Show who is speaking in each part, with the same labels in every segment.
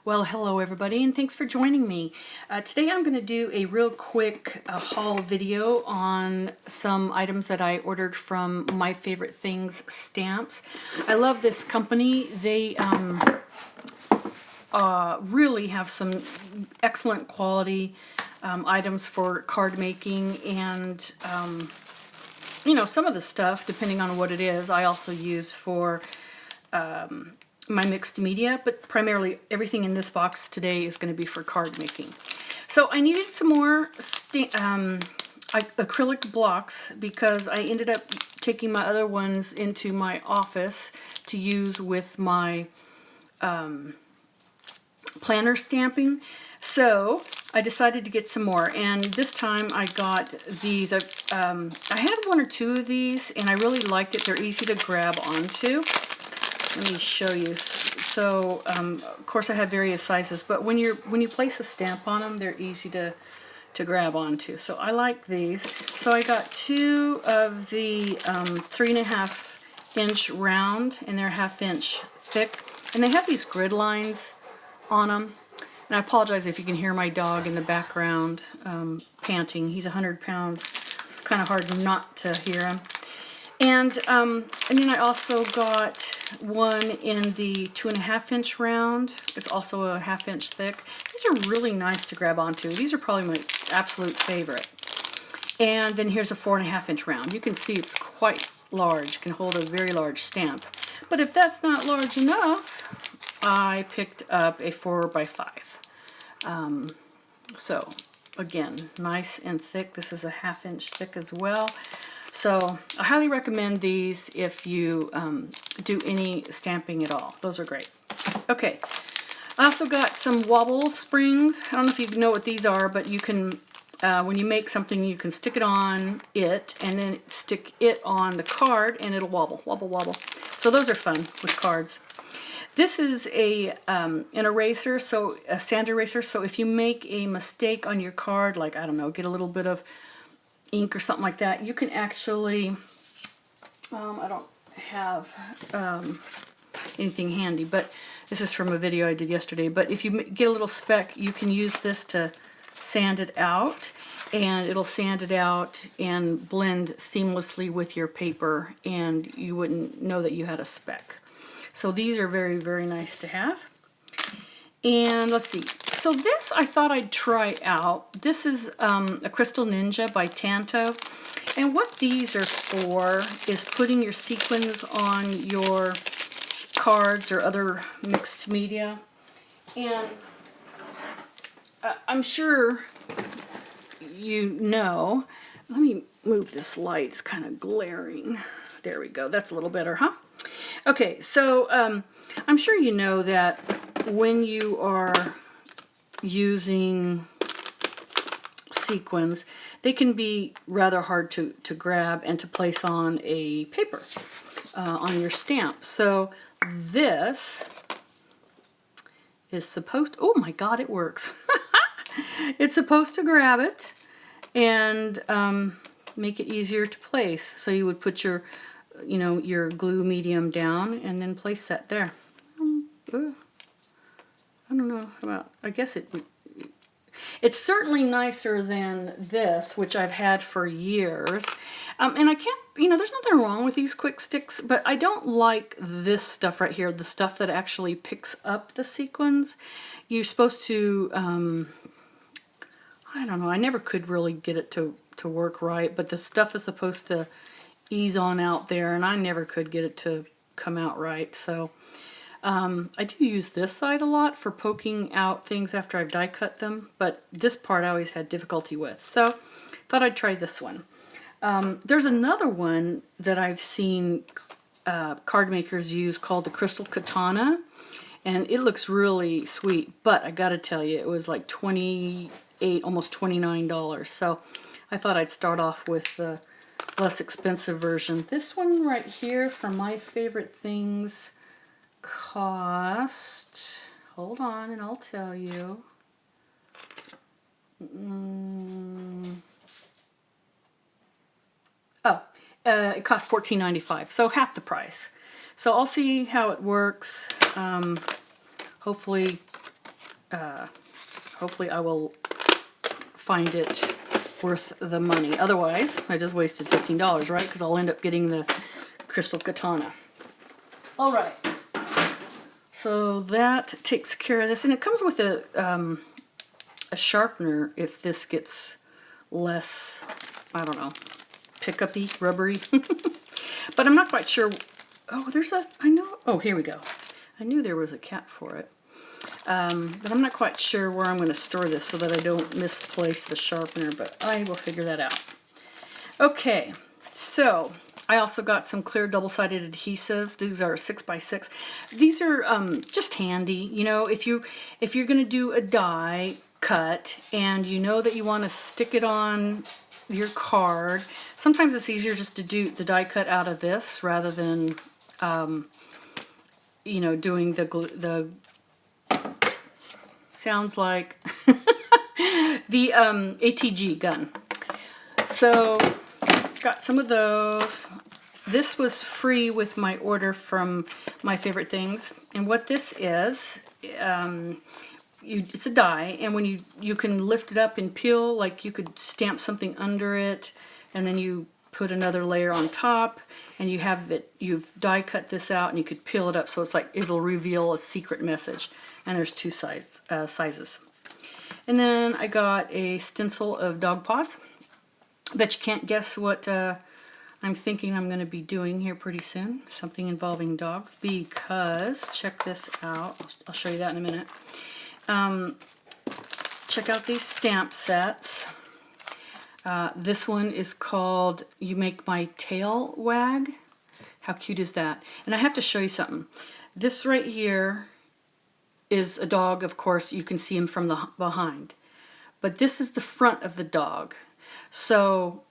Speaker 1: Well, hello everybody, and thanks for joining me. Today I'm going to do a real quick haul video on some items that I ordered from My Favorite Things Stamps. I love this company. They really have some excellent quality items for card making, and you know, some of the stuff, depending on what it is, I also use for my mixed media, but primarily everything in this box today is going to be for card making. So I needed some more acrylic blocks because I ended up taking my other ones into my office to use with my planner stamping. So I decided to get some more, and this time I got these. I had one or two of these and I really liked it. They're easy to grab onto. Let me show you. So of course I have various sizes, but when you place a stamp on them, they're easy to grab onto. So I like these. So I got two of the 3.5 inch round, and they're 1/2 inch thick, and they have these grid lines on them. And I apologize if you can hear my dog in the background panting. He's 100 pounds. It's kind of hard not to hear him. And then I also got one in the 2.5 inch round. It's also a 1/2 inch thick. These are really nice to grab onto. These are probably my absolute favorite. And then here's a 4.5 inch round. You can see it's quite large, can hold a very large stamp. But if that's not large enough, I picked up a 4x5. So again, nice and thick. This is a 1/2 inch thick as well. So I highly recommend these if you do any stamping at all. Those are great. Okay, I also got some wobble springs. I don't know if you know what these are, but you can, when you make something, you can stick it on it and then stick it on the card and it'll wobble, wobble, wobble. So those are fun with cards. This is an eraser, so a sand eraser. So if you make a mistake on your card, like, I don't know, get a little bit of ink or something like that, you can actually, I don't have anything handy, but this is from a video I did yesterday, but if you get a little speck, you can use this to sand it out, and it'll sand it out and blend seamlessly with your paper, and you wouldn't know that you had a speck. So these are very, very nice to have. And let's see. So this I thought I'd try out. This is a Crystal Ninja by Tanto. And what these are for is putting your sequins on your cards or other mixed media. And I'm sure you know. Let me move this light. It's kind of glaring. There we go. That's a little better, huh? Okay, so I'm sure you know that when you are using sequins, they can be rather hard to grab and to place on a paper, on your stamp. So this is supposed, oh my God, it works. It's supposed to grab it and make it easier to place. So you would put your, you know, your glue medium down and then place that there. I don't know about, I guess it's certainly nicer than this, which I've had for years. And I can't, you know, there's nothing wrong with these quick sticks, but I don't like this stuff right here, the stuff that actually picks up the sequins. You're supposed to, I don't know, I never could really get it to work right, but the stuff is supposed to ease on out there, and I never could get it to come out right. So I do use this side a lot for poking out things after I've die cut them, but this part I always had difficulty with. So thought I'd try this one. There's another one that I've seen card makers use called the Crystal Katana, and it looks really sweet, but I gotta tell you, it was like $28, almost $29. So I thought I'd start off with the less expensive version. This one right here from My Favorite Things cost, hold on and I'll tell you, it cost $14.95, so half the price. So I'll see how it works. Hopefully hopefully I will find it worth the money. Otherwise, I just wasted $15, right? Because I'll end up getting the crystal katana. All right. So that takes care of this, and it comes with a sharpener if this gets less, I don't know, pick-up-y, rubbery. But I'm not quite sure. Oh, there's a, I know, oh, here we go. I knew there was a cap for it. But I'm not quite sure where I'm going to store this so that I don't misplace the sharpener, but I will figure that out. Okay, so I also got some clear double-sided adhesive. These are 6x6. These are just handy, you know, if you're going to do a die cut and you know that you want to stick it on your card. Sometimes it's easier just to do the die cut out of this rather than you know, doing the sounds like the ATG gun. So got some of those. This was free with my order from My Favorite Things, and what this is, it's a die, and when you can lift it up and peel, like you could stamp something under it, and then you put another layer on top, and you've die cut this out, and you could peel it up so it's like it'll reveal a secret message. And there's two sizes. And then I got a stencil of dog paws. Bet you can't guess what I'm thinking I'm going to be doing here pretty soon. Something involving dogs, because check this out. I'll show you that in a minute. Check out these stamp sets. This one is called You Make My Tail Wag. How cute is that? And I have to show you something. This right here is a dog, of course. You can see him from the behind. But this is the front of the dog. So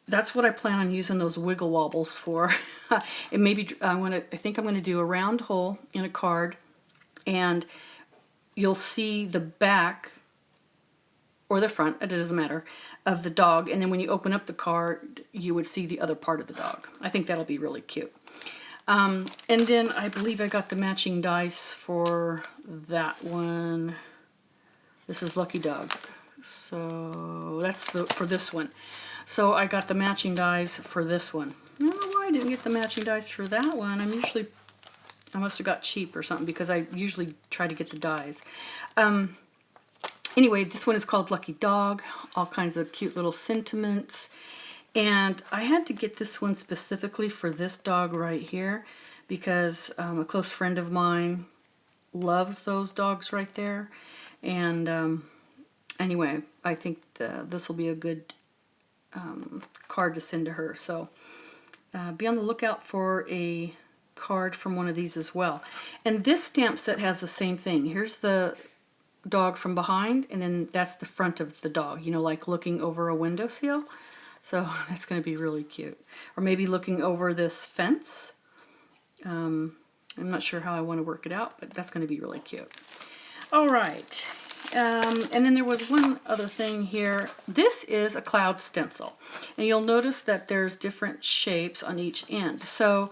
Speaker 1: that's what I plan on using those wiggle wobbles for. And maybe I think I'm going to do a round hole in a card, and you'll see the back or the front, it doesn't matter, of the dog, and then when you open up the card, you would see the other part of the dog. I think that'll be really cute. And then I believe I got the matching dice for that one. This is Lucky Dog. So that's for this one. So I got the matching dice for this one. I don't know why I didn't get the matching dice for that one. I must have got cheap or something, because I usually try to get the dies. Anyway, this one is called Lucky Dog. All kinds of cute little sentiments. And I had to get this one specifically for this dog right here, because a close friend of mine loves those dogs right there. And anyway, I think this will be a good card to send to her. So be on the lookout for a card from one of these as well. And this stamp set has the same thing. Here's the dog from behind, and then that's the front of the dog, you know, like looking over a windowsill. So that's going to be really cute. Or maybe looking over this fence. I'm not sure how I want to work it out, but that's going to be really cute. All right. And then there was one other thing here. This is a cloud stencil. And you'll notice that there's different shapes on each end. So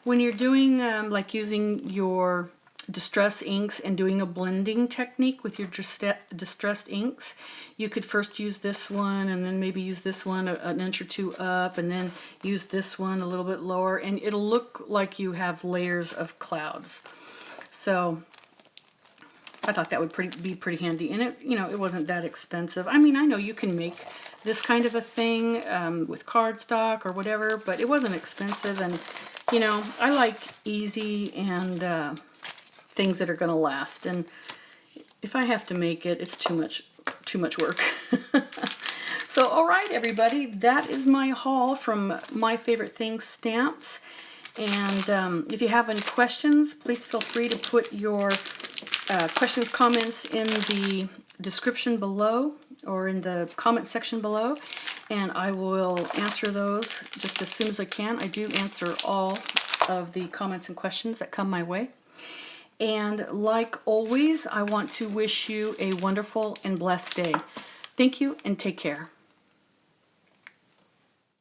Speaker 1: when you're doing, like using your distress inks and doing a blending technique with your distressed inks, you could first use this one, and then maybe use this one an inch or two up, and then use this one a little bit lower, and it'll look like you have layers of clouds. So I thought that would be pretty handy, and it wasn't that expensive. I mean, I know you can make this kind of a thing with cardstock or whatever, but it wasn't expensive, and I like easy and things that are going to last. And if I have to make it, it's too much work. So, all right, everybody, that is my haul from My Favorite Things stamps. And if you have any questions, please feel free to put your questions, comments in the description below or in the comment section below, and I will answer those just as soon as I can. I do answer all of the comments and questions that come my way. And like always, I want to wish you a wonderful and blessed day. Thank you, and take care.